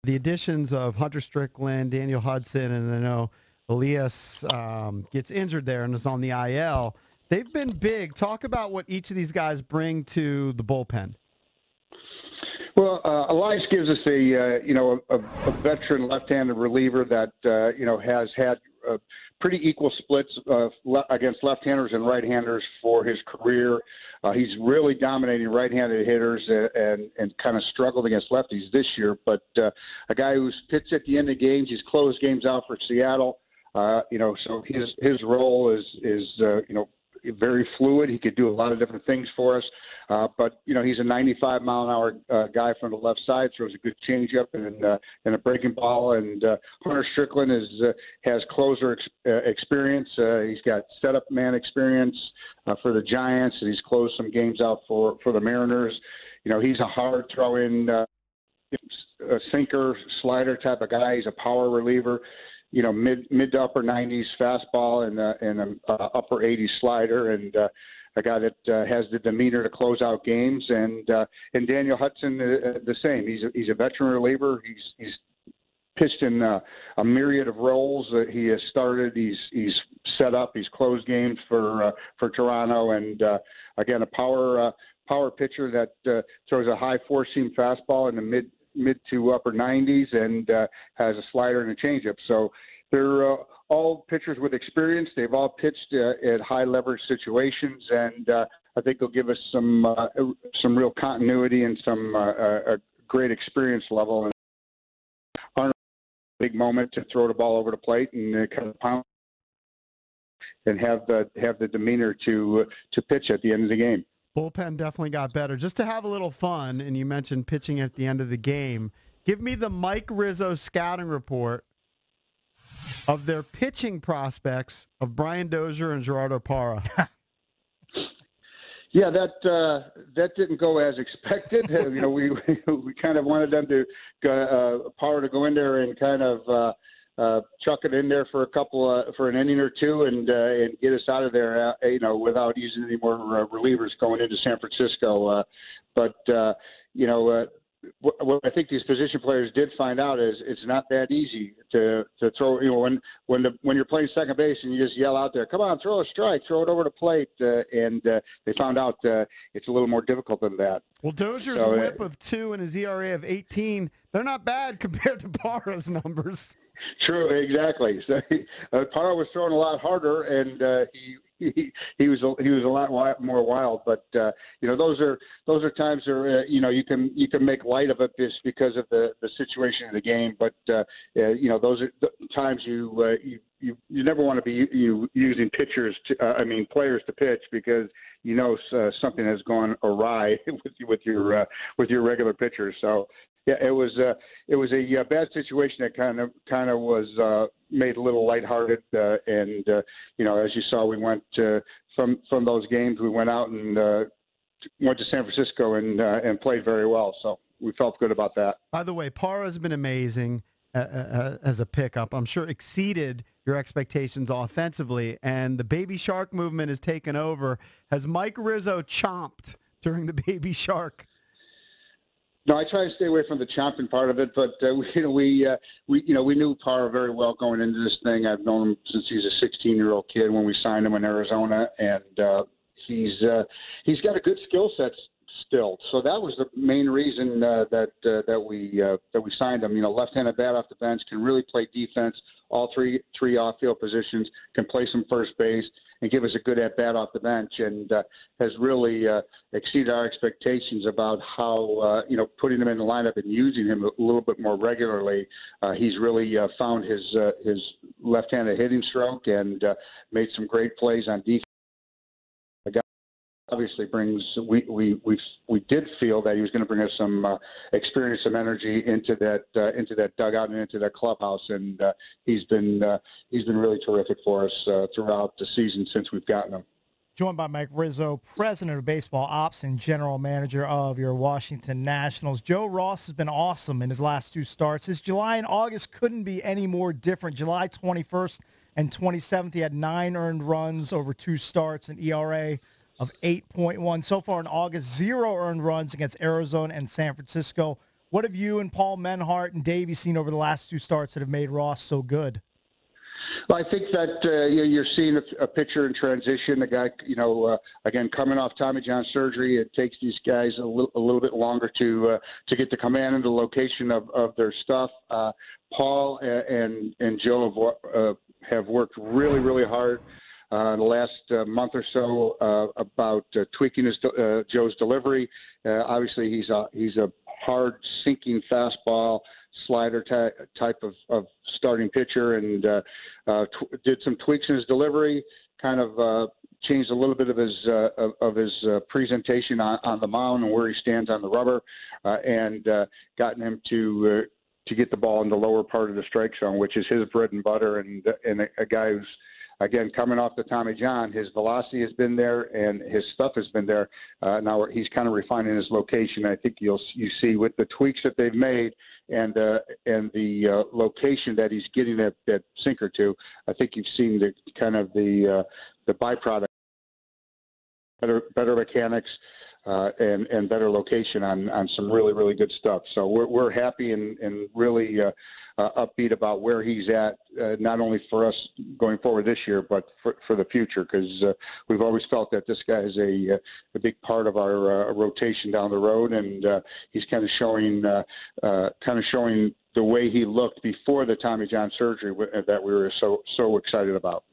the additions of Hunter Strickland, Daniel Hudson, and I know Elias gets injured there and is on the IL. They've been big. Talk about what each of these guys bring to the bullpen. Well, Elias gives us a veteran left-handed reliever that has had pretty equal splits against left-handers and right-handers for his career. He's really dominating right-handed hitters and kind of struggled against lefties this year. But a guy who's pitched at the end of games, he's closed games out for Seattle. So his role is very fluid. He could do a lot of different things for us. But he's a 95-mile-an-hour guy from the left side, throws a good changeup and a breaking ball. And Hunter Strickland has closer experience. He's got setup man experience for the Giants, and he's closed some games out for the Mariners. He's a hard throw-in sinker, slider type of guy. He's a power reliever. Mid to upper 90s fastball and an upper 80s slider, and a guy that has the demeanor to close out games. And Daniel Hudson, the same. He's a veteran reliever. He's pitched in a myriad of roles that he has started. He's set up. He's closed games for Toronto, and again, a power pitcher that throws a high four-seam fastball in the mid to upper 90s and has a slider and a changeup. So they're all pitchers with experience. They've all pitched at high leverage situations, and I think they'll give us some real continuity and some a great experience level. And a big moment to throw the ball over the plate and kind of pound and have the demeanor to pitch at the end of the game. Bullpen definitely got better. Just to have a little fun, and you mentioned pitching at the end of the game, give me the Mike Rizzo scouting report of their pitching prospects of Brian Dozier and Gerardo Parra. Yeah, that didn't go as expected. We kind of wanted them to Parra to go in there and kind of chuck it in there for for an inning or two and get us out of there, without using any more relievers going into San Francisco. What I think these position players did find out is it's not that easy to throw. When you're playing second base and you just yell out there, "Come on, throw a strike, throw it over the plate," and they found out it's a little more difficult than that. Well, Dozier's whip of 2 and his ERA of 18, they're not bad compared to Parra's numbers. True, exactly. So Parra was throwing a lot harder, and he was a lot more wild. But those are times where you can make light of it just because of the situation of the game. But those are times you never want to be using players to pitch, because something has gone awry with your regular pitchers. So. Yeah, it was a bad situation that kind of was made a little lighthearted, and as you saw, we went from those games. We went out and went to San Francisco and played very well. So we felt good about that. By the way, Parra has been amazing as a pickup. I'm sure exceeded your expectations offensively, and the Baby Shark movement has taken over. Has Mike Rizzo chomped during the Baby Shark? No, I try to stay away from the chomping part of it, but we knew Parra very well going into this thing. I've known him since he's a 16-year-old kid when we signed him in Arizona, and he's got a good skill set still. So that was the main reason that we signed him. Left-handed bat off the bench, can really play defense, all three off-field positions, can play some first base, and give us a good at-bat off the bench, and has really exceeded our expectations about how, putting him in the lineup and using him a little bit more regularly. He's really found his left-handed hitting stroke and made some great plays on defense. Obviously brings, we did feel that he was going to bring us some experience, some energy into that dugout and into that clubhouse, and he's been really terrific for us throughout the season since we've gotten him. Joined by Mike Rizzo, president of baseball ops and general manager of your Washington Nationals. Joe Ross has been awesome in his last 2 starts. His July and August couldn't be any more different. July 21st and 27th, he had 9 earned runs over 2 starts, an ERA of 8.1. So far in August, 0 earned runs against Arizona and San Francisco, What have you and Paul Menhart and Davey seen over the last 2 starts that have made Ross so good? Well, I think that you're seeing a picture in transition. The guy, again, coming off Tommy John surgery, it takes these guys a little bit longer to get the command and the location of their stuff. Paul and Joe have worked really, really hard the last month or so about tweaking Joe's delivery. Obviously, he's a hard sinking fastball slider type of starting pitcher, and did some tweaks in his delivery, kind of changed a little bit of his presentation on the mound and where he stands on the rubber, and gotten him to get the ball in the lower part of the strike zone, which is his bread and butter, and a guy who's, again, coming off the Tommy John, his velocity has been there and his stuff has been there. Now he's kind of refining his location. I think you see with the tweaks that they've made and the location that he's getting that sinker to. I think you've seen the kind of the byproduct, better mechanics. And better location on some really, really good stuff. So we're happy and really upbeat about where he's at, not only for us going forward this year, but for the future, because we've always felt that this guy is a big part of our rotation down the road, and he's kind of showing the way he looked before the Tommy John surgery that we were so excited about.